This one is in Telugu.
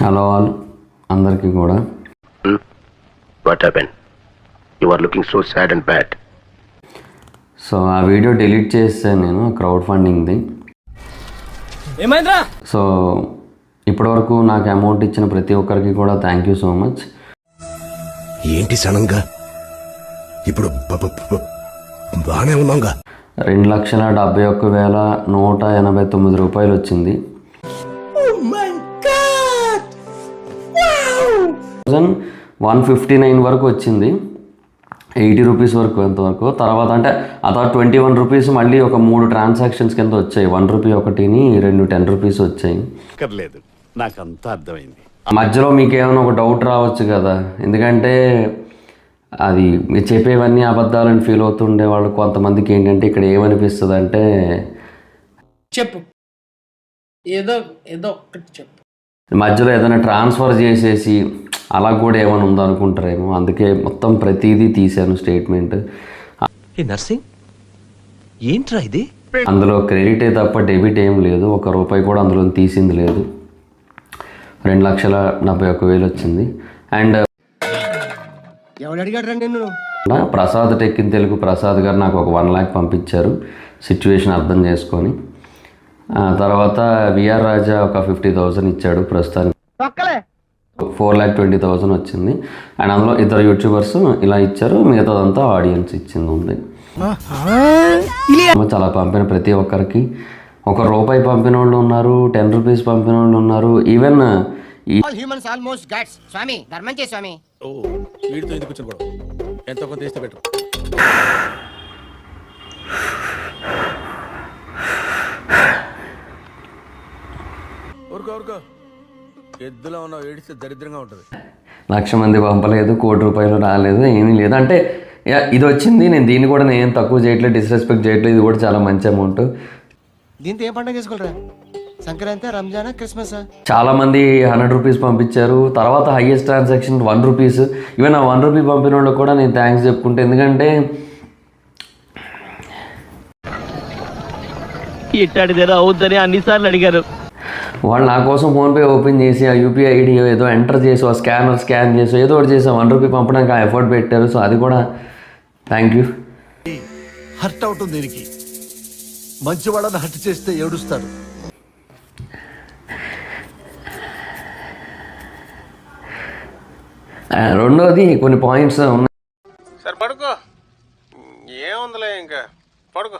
హలో ఆల్ అందరికీ కూడా. What happened? You are looking so sad and bad. So ఆ వీడియో డిలీట్ చేసాను నేను, క్రౌడ్ ఫండింగ్ది. ఏమైందిరా? సో ఇప్పటివరకు నాకు అమౌంట్ ఇచ్చిన ప్రతి ఒక్కరికి కూడా థ్యాంక్ యూ సో మచ్. ఏంటి సడన్గా ఇప్పుడు బాగానే ఉన్నాగా. 2,71,189 రూపాయలు వచ్చింది. 159 వరకు వచ్చింది, 80 రూపీస్ వరకు ఎంతవరకు. తర్వాత అంటే అదా 21 రూపీస్ మళ్ళీ ఒక 3 ట్రాన్సాక్షన్స్ కింద వచ్చాయి. 1 రూపీ ఒకటిని 2 10 రూపీస్ వచ్చాయి. నాకు అంతా అర్థమైంది. మధ్యలో మీకు ఏమైనా ఒక డౌట్ రావచ్చు కదా, ఎందుకంటే అది మీరు చెప్పేవన్నీ అబద్ధాలని ఫీల్ అవుతుండే వాళ్ళు కొంతమందికి ఏంటంటే ఇక్కడ ఏమనిపిస్తుంది అంటే, చెప్పు ఏదో ఏదో ఒక్కటి చెప్పు. మధ్యలో ఏదైనా ట్రాన్స్ఫర్ చేసేసి అలా కూడా ఏమైనా ఉందనుకుంటారేమో, అందుకే మొత్తం ప్రతిదీ తీశాను స్టేట్మెంట్. నర్సింగ్ ఏంట్రా ఇది? అందులో క్రెడిటే తప్ప డెబిట్ ఏం లేదు, 1 రూపాయి కూడా అందులో తీసింది లేదు. 2,41,000 వచ్చింది. And Prasad tech in Telugu Prasad గారు నాకు ఒక 1 lakh పంపించారు సిచ్యువేషన్ అర్థం చేసుకొని. తర్వాత విఆర్ రాజా ఒక 50,000 ఇచ్చాడు ప్రస్తుతానికి. 4,20,000 వచ్చింది. అండ్ అందులో 2 యూట్యూబర్స్ ఇలా ఇచ్చారు, మిగతాదంతా ఆడియన్స్ ఇచ్చింది ఉంది. చాలా పంపిన ప్రతి ఒక్కరికి 1 రూపాయి పంపిన వాళ్ళు ఉన్నారు, 10 రూపీస్ పంపిన వాళ్ళు ఉన్నారు. ఈవెన్ స్వామి ధర్మం చే స్వామి. వీడితో ఎందుకు కూర్చోకూడదు, ఎంతో కొంత తీస్తే బెటర్. ఊరుకో ఎద్దులో ఉన్న ఏడిస్తే దరిద్రంగా ఉంటుంది. 1,00,000 మంది పంపలేదు, 1,00,00,000 రూపాయలు రాలేదు, ఏమీ లేదు. అంటే ఇది వచ్చింది, నేను దీన్ని కూడా నేను తక్కువ చేయట్లేదు, డిస్రెస్పెక్ట్ చేయట్లేదు. ఇది కూడా చాలా మంచి అమౌంట్. దీంతో ఏం పండుగ చేసుకుంటారా? సంక్రాంతి, రంజాన్, క్రిస్మస్. చాలా మంది 100 రూపీస్ పంపించారు. తర్వాత హైయెస్ట్ ట్రాన్సాక్షన్ 1 రూపీస్. ఈవెన్ ఆ 1 రూపీ పంపిన వాళ్ళకి కూడా నేను థ్యాంక్స్ చెప్పుకుంటే, ఎందుకంటే ఇట్టాడిదేదో అవుద్దని అన్నిసార్లు అడిగారు. వాళ్ళు నా కోసం ఫోన్పే ఓపెన్ చేసి ఆ యూపీఐ ఐడి ఏదో ఎంటర్ చేసి ఆ స్కాన్ చేసి ఏదో ఒకటి చేసి 1 రూపీ పంపడానికి ఆ ఎఫర్ట్ పెట్టారు. సో అది కూడా థ్యాంక్ యూ. హర్ట్ అవుతుంది దీనికి. మంచివాడని హర్ట్ చేస్తే ఏడుస్తాడు. రెండోది కొన్ని పాయింట్స్ ఉన్నాయి. సరే పడుకో, ఏముందిలే ఇంకా పడుకో.